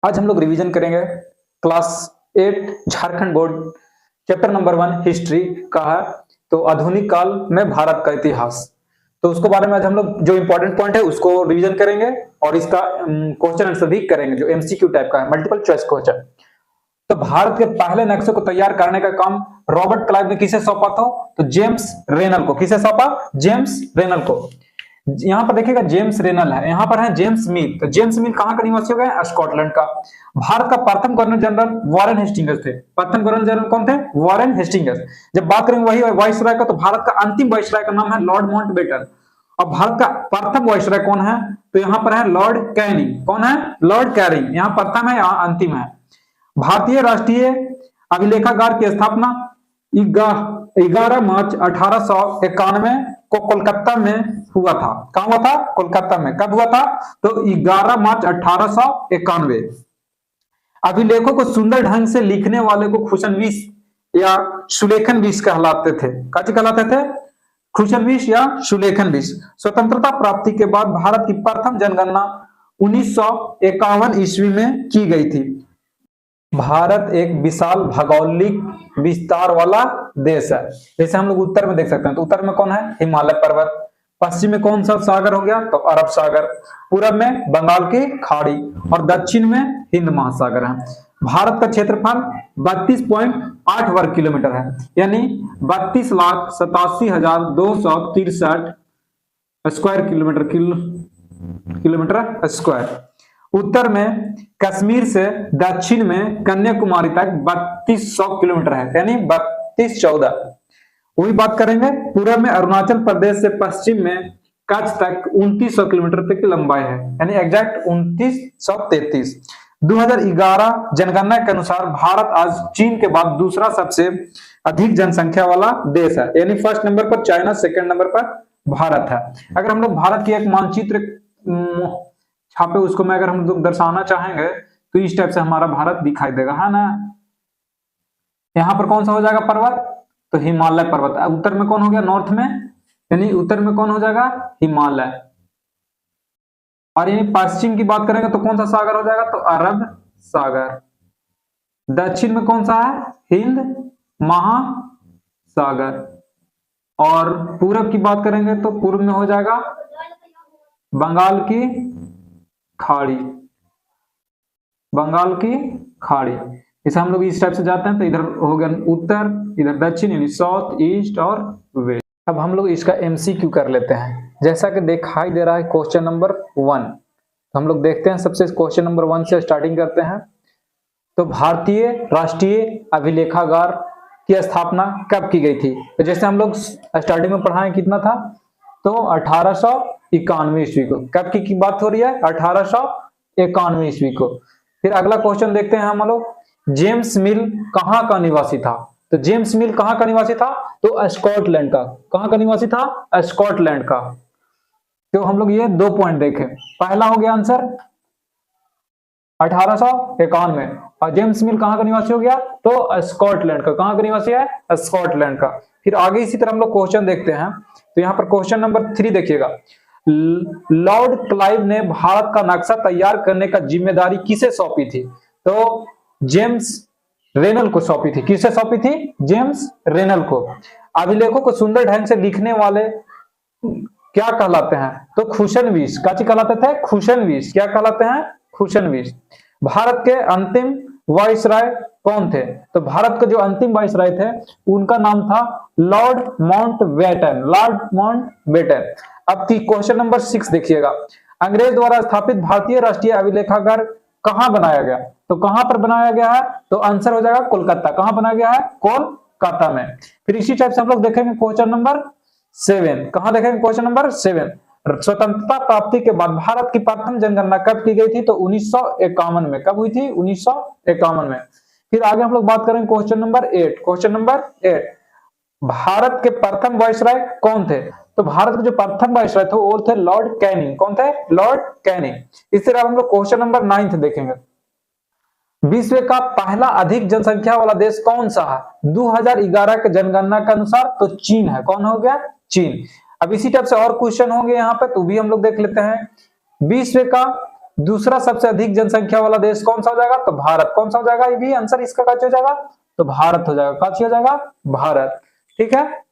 आज हम लोग रिवीजन करेंगे class 8 Jharkhand board chapter number 1 history का है। तो आधुनिक काल में भारत का इतिहास, तो उसके बारे में आज हम लोग जो इंपॉर्टेंट पॉइंट है उसको रिवीजन करेंगे और इसका क्वेश्चन आंसर भी करेंगे जो एमसीक्यू टाइप का है, मल्टीपल चॉइस क्वेश्चन। तो भारत के पहले नक्शे को तैयार करने का काम रॉबर्ट क्लाइव ने किसे सौंपा था? तो जेम्स रेनल को। किसे सौंपा? जेम्स रेनल को। यहाँ पर देखिएगा जेम्स रेनल है, यहाँ पर है जेम्स मिल। तो जेम्स मिल कहाँ का निवासी हो गए? स्कॉटलैंड का। भारत का प्रथम गवर्नर जनरल वॉरेन हेस्टिंग्स थे। प्रथम गवर्नर जनरल कौन थे? Warren Hastings. जब बात करेंगे वही वाइसराय का, तो भारत का अंतिम वाइसराय का नाम है लॉर्ड माउंटबेटन। और भारत का प्रथम वाइसराय कौन है? तो यहाँ पर है लॉर्ड कैनिंग। कौन है? Lord Canning. यहाँ प्रथम है, यहाँ अंतिम है। भारतीय राष्ट्रीय अभिलेखागार की स्थापना 11 मार्च 1891 को कोलकाता में हुआ था। कहां हुआ था? कोलकाता में। कब हुआ था? तो 11 मार्च 1891। अभिलेखों को सुंदर ढंग से लिखने वाले को खुशनवीस या सुलेखनवीस कहलाते थे। क्या कहलाते थे? खुशनवीस या सुलेखनवीस। स्वतंत्रता प्राप्ति के बाद भारत की प्रथम जनगणना 1951 ईस्वी में की गई थी। भारत एक विशाल भौगोलिक विस्तार वाला देश है। जैसे हम लोग उत्तर में देख सकते हैं, तो उत्तर में कौन है? हिमालय पर्वत। पश्चिम में कौन सा सागर हो गया? तो अरब सागर। पूरब में बंगाल की खाड़ी और दक्षिण में हिंद महासागर है। भारत का क्षेत्रफल 32.8 वर्ग किलोमीटर है, यानी 32,87,263 स्क्वायर किलोमीटर स्क्वायर। उत्तर में कश्मीर से दक्षिण में कन्याकुमारी तक 3200 किलोमीटर है, यानी 3214। वही बात करेंगे पूरब में अरुणाचल प्रदेश से पश्चिम में कच्छ तक 2900 किलोमीटर तक की लंबाई है, यानी एग्जैक्ट 2933। 2011 जनगणना के अनुसार भारत आज चीन के बाद दूसरा सबसे अधिक जनसंख्या वाला देश है, यानी फर्स्ट नंबर पर चाइना, सेकंड नंबर पर भारत है। अगर हम लोग भारत की एक मानचित्र छापे, उसको मैं अगर हम लोग दर्शाना चाहेंगे तो इस टाइप से हमारा भारत दिखाई देगा, है ना। यहाँ पर कौन सा हो जाएगा पर्वत? तो हिमालय पर्वत। उत्तर में कौन हो गया? नॉर्थ में, यानी उत्तर में कौन हो जाएगा? हिमालय। और यानी पश्चिम की बात करेंगे तो कौन सा सागर हो जाएगा? तो अरब सागर। दक्षिण में कौन सा है? हिंद महासागर। और पूरब की बात करेंगे तो पूर्व में हो जाएगा बंगाल की खाड़ी। बंगाल की खाड़ी। इसे हम लोग इस टाइप से जाते हैं, तो इधर हो गया उत्तर, इधर दक्षिण, यानी साउथ, ईस्ट और वेस्ट। अब हम लोग इसका एमसीक्यू कर लेते हैं, जैसा कि दिखाई दे रहा है क्वेश्चन नंबर 1। तो हम लोग देखते हैं, सबसे क्वेश्चन नंबर 1 से स्टार्टिंग करते हैं। तो भारतीय राष्ट्रीय अभिलेखागार की स्थापना कब की गई थी? तो जैसे हम लोग स्टार्टिंग में पढ़ाएं, कितना था? तो 1891 ईस्वी को। कब की बात हो रही है? 1891 ईस्वी को। फिर अगला क्वेश्चन देखते हैं हम लोग, जेम्स मिल कहाँ का निवासी था? तो जेम्स मिल कहाँ का निवासी था? तो स्कॉटलैंड का। कहाँ का निवासी था? स्कॉटलैंड का। तो हम लोग ये 2 पॉइंट देखें। पहला हो गया आंसर 1891, और जेम्स मिल कहाँ का निवासी हो गया? तो स्कॉटलैंड का। कहाँ का निवासी है? स्कॉटलैंड का। फिर आगे इसी तरह हम लोग क्वेश्चन देखते हैं। तो यहाँ पर क्वेश्चन नंबर 3 देखिएगा, लॉर्ड क्लाइव ने भारत का नक्शा तैयार करने का जिम्मेदारी किसे सौंपी थी? तो जेम्स रेनल को सौंपी थी। किसे सौंपी थी? जेम्स रेनल को। अभिलेखों को सुंदर ढंग से लिखने वाले क्या कहलाते हैं? तो खुशनवीस। क्या कहलाते थे? खुशनवीस। क्या कहलाते हैं? खुशनवीस। भारत के अंतिम वाइसराय कौन थे? तो भारत के जो अंतिम वाइसराय थे उनका नाम था लॉर्ड माउंटबेटन। Lord Mountbatten. अब क्वेश्चन नंबर 6 देखिएगा, अंग्रेज द्वारा स्थापित भारतीय राष्ट्रीय अभिलेखागार कहां बनाया गया? तो कहां पर बनाया गया है? तो आंसर हो जाएगा कोलकाता। कहां बनाया गया है? कोलकाता में। फिर इसी टाइप से हम लोग देखेंगे क्वेश्चन नंबर 7। कहां देखेंगे? क्वेश्चन नंबर 7, स्वतंत्रता प्राप्ति के बाद भारत की प्रथम जनगणना कब की गई थी? तो 1951 में। कब हुई थी? 1951 में। फिर आगे हम लोग बात करेंगे question number 8। Question number 8, Bharat के प्रथम वाइसराय कौन थे? तो भारत के जो प्रथम वाइसराय थे वो थे लॉर्ड कैनिंग। कौन थे? Lord Canning. इस तरह हम लोग क्वेश्चन नंबर 9 देखेंगे, विश्व का पहला अधिक जनसंख्या वाला देश कौन सा है 2011 के जनगणना के अनुसार? तो चीन है। कौन हो गया? चीन। अब इसी टाइप से और क्वेश्चन होंगे यहाँ पे, तो भी हम लोग देख लेते हैं। विश्व का दूसरा सबसे अधिक जनसंख्या वाला देश कौन सा हो जाएगा? तो भारत। कौन सा हो जाएगा? ये भी आंसर इसका क्या हो जाएगा? तो भारत हो जाएगा। क्या हो जाएगा? भारत। ठीक है।